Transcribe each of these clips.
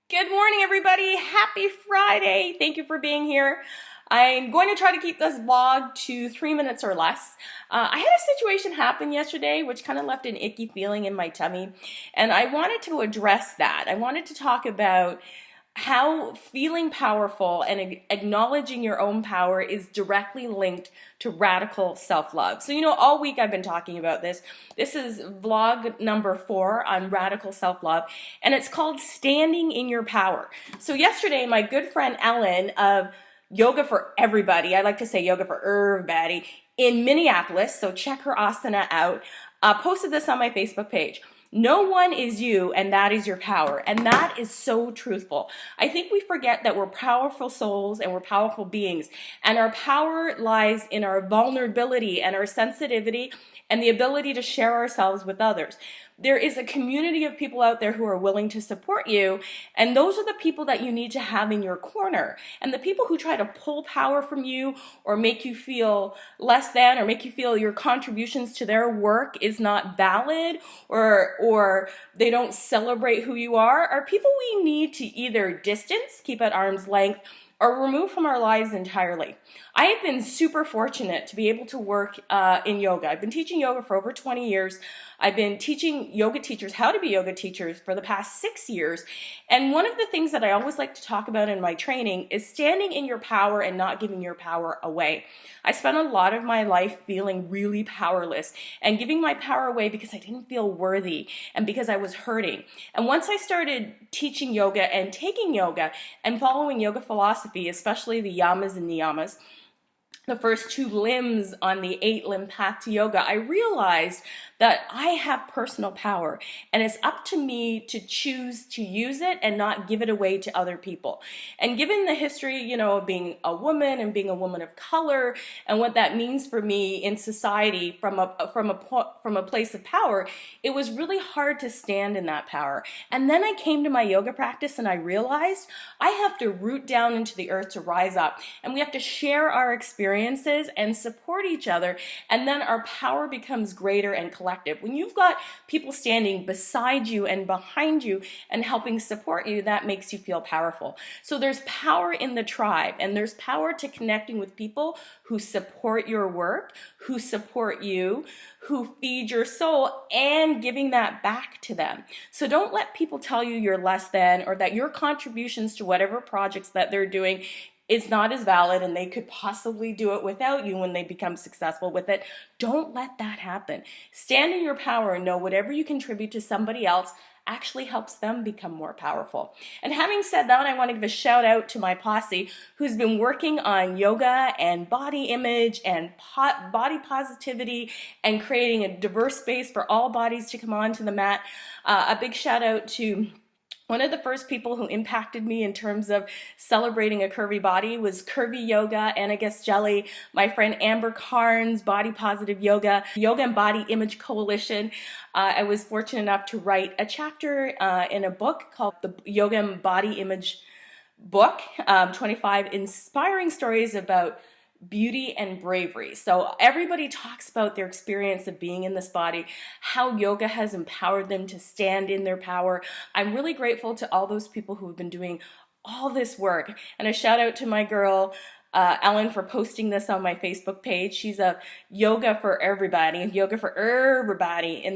Good morning, everybody. Happy Friday. Thank you for being here. I'm going to try to keep this vlog to 3 minutes or less. I had a situation happen yesterday which kind of left an icky feeling in my tummy, and I wanted to address that. I wanted to talk about how feeling powerful and acknowledging your own power is directly linked to radical self-love. So, all week I've been talking about this. This is vlog number 4 on radical self-love, and it's called Standing in Your Power. So yesterday, my good friend Ellen of Yoga for Everybody, I like to say Yoga for Everybody, in Minneapolis, so check her asana out, posted this on my Facebook page. No one is you, and that is your power. And that is so truthful. I think we forget that we're powerful souls and we're powerful beings. And our power lies in our vulnerability and our sensitivity and the ability to share ourselves with others. There is a community of people out there who are willing to support you, and those are the people that you need to have in your corner. And the people who try to pull power from you or make you feel less than or make you feel your contributions to their work is not valid or they don't celebrate who you are people we need to either distance, keep at arm's length, or remove from our lives entirely. I have been super fortunate to be able to work in yoga. I've been teaching yoga for over 20 years. I've been teaching yoga teachers how to be yoga teachers for the past 6 years. And one of the things that I always like to talk about in my training is standing in your power and not giving your power away. I spent a lot of my life feeling really powerless and giving my power away because I didn't feel worthy and because I was hurting. And once I started teaching yoga and taking yoga and following yoga philosophy, especially the yamas and niyamas, the first 2 limbs on the 8-limb path to yoga, I realized that I have personal power, and it's up to me to choose to use it and not give it away to other people. And given the history, of being a woman and being a woman of color and what that means for me in society from a place of power, it was really hard to stand in that power. And then I came to my yoga practice and I realized I have to root down into the earth to rise up, and we have to share our experiences and support each other, and then our power becomes greater and collective. When you've got people standing beside you and behind you and helping support you, that makes you feel powerful. So there's power in the tribe, and there's power to connecting with people who support your work, who support you, who feed your soul, and giving that back to them. So don't let people tell you you're less than or that your contributions to whatever projects that they're doing is not as valid and they could possibly do it without you when they become successful with it. Don't let that happen. Stand in your power and know whatever you contribute to somebody else actually helps them become more powerful. And having said that, I want to give a shout out to my posse who's been working on yoga and body image and body positivity and creating a diverse space for all bodies to come onto the mat. A big shout out to one of the first people who impacted me in terms of celebrating a curvy body was Curvy Yoga, Anna Jelly, my friend Amber Carnes, Body Positive Yoga, Yoga and Body Image Coalition. I was fortunate enough to write a chapter in a book called the Yoga and Body Image Book, 25 inspiring stories about beauty and bravery. So everybody talks about their experience of being in this body, how yoga has empowered them to stand in their power. I'm really grateful to all those people who have been doing all this work. And a shout out to my girl, Ellen, for posting this on my Facebook page. She's a yoga for everybody in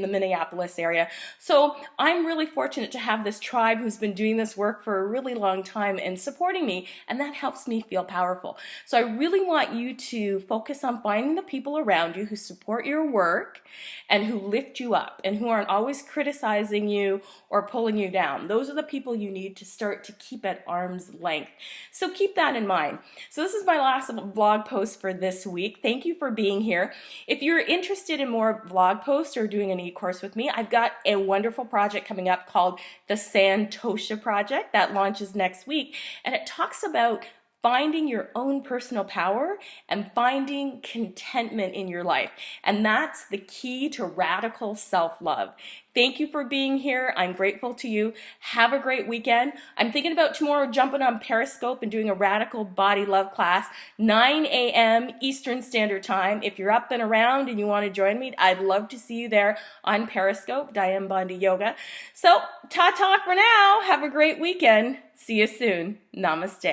the Minneapolis area. So I'm really fortunate to have this tribe who's been doing this work for a really long time and supporting me, and that helps me feel powerful. So I really want you to focus on finding the people around you who support your work and who lift you up and who aren't always criticizing you or pulling you down. Those are the people you need to start to keep at arm's length. So keep that in mind. So this is my last blog post for this week. Thank you for being here. If you're interested in more blog posts or doing an e-course with me, I've got a wonderful project coming up called the Santosha Project that launches next week, and it talks about finding your own personal power and finding contentment in your life. And that's the key to radical self-love. Thank you for being here. I'm grateful to you. Have a great weekend. I'm thinking about tomorrow jumping on Periscope and doing a radical body love class, 9 a.m. Eastern Standard Time. If you're up and around and you want to join me, I'd love to see you there on Periscope, Diane Bondi Yoga. So, ta-ta for now. Have a great weekend. See you soon. Namaste.